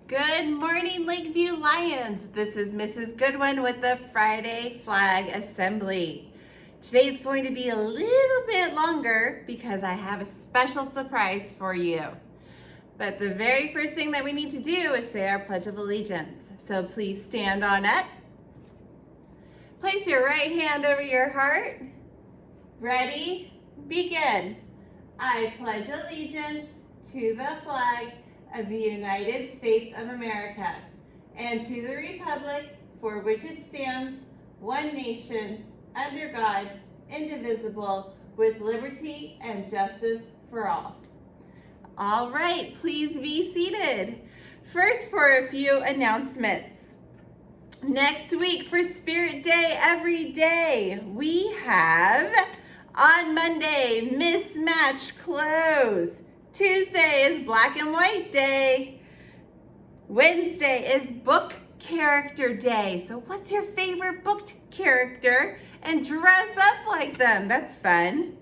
Good morning, Lakeview Lions. This is Mrs. Goodwin with the Friday Flag Assembly. Today's going to be a little bit longer because I have a special surprise for you. But the very first thing that we need to do is say our Pledge of Allegiance. So please stand on up. Place your right hand over your heart. Ready? Begin. I pledge allegiance to the flag of the United States of America and to the republic for which it stands, one nation, under God, indivisible, with liberty and justice for all. All right, please be seated. First, for a few announcements. Next week for Spirit Day every day, we have on Monday, mismatched clothes. Tuesday is Black and White Day. Wednesday is Book Character Day. So what's your favorite book character? And dress up like them. That's fun.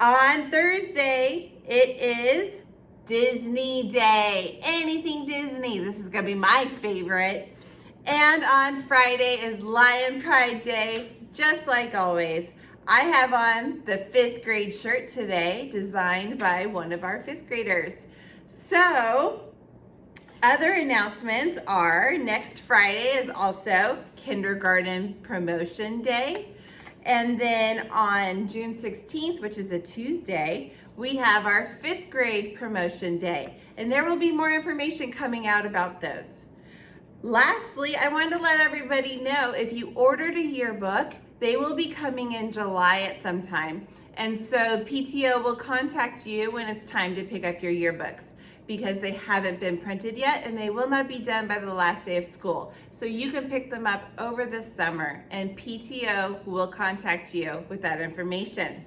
On Thursday, it is Disney Day. Anything Disney. This is going to be my favorite. And on Friday is Lion Pride Day, just like always. I have on the 5th grade shirt today, designed by one of our 5th graders. So, other announcements are next Friday is also Kindergarten Promotion Day. And then on June 16th, which is a Tuesday, we have our 5th grade Promotion Day. And there will be more information coming out about those. Lastly, I wanted to let everybody know if you ordered a yearbook, they will be coming in July at some time. And so PTO will contact you when it's time to pick up your yearbooks because they haven't been printed yet and they will not be done by the last day of school. So you can pick them up over the summer and PTO will contact you with that information.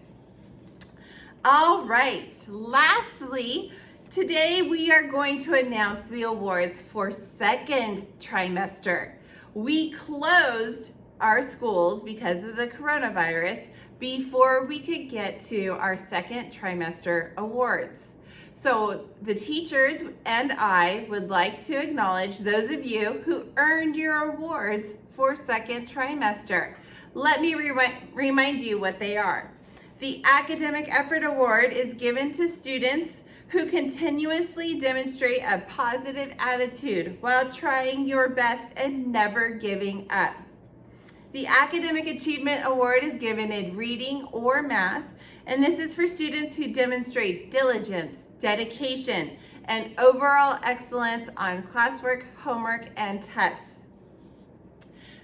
All right, lastly, today we are going to announce the awards for second trimester. We closed our schools because of the coronavirus before we could get to our second trimester awards. So the teachers and I would like to acknowledge those of you who earned your awards for second trimester. Let me remind you what they are. The Academic Effort Award is given to students who continuously demonstrate a positive attitude while trying your best and never giving up. The Academic Achievement Award is given in reading or math, and this is for students who demonstrate diligence, dedication, and overall excellence on classwork, homework, and tests.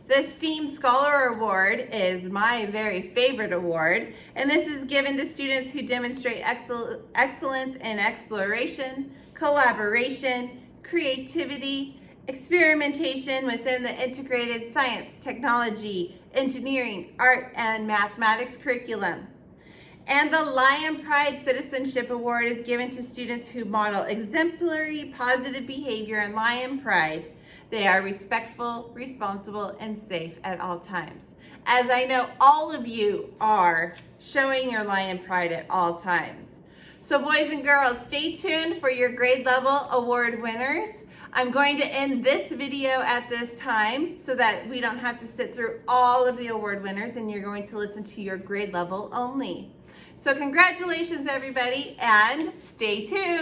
The STEAM Scholar Award is my very favorite award, and this is given to students who demonstrate excellence in exploration, collaboration, creativity, experimentation within the integrated science, technology, engineering, art, and mathematics curriculum. And the Lion Pride Citizenship Award is given to students who model exemplary positive behavior in Lion Pride. They are respectful, responsible, and safe at all times. As I know all of you are showing your Lion Pride at all times. So boys and girls, stay tuned for your grade level award winners. I'm going to end this video at this time so that we don't have to sit through all of the award winners and you're going to listen to your grade level only. So congratulations everybody and stay tuned.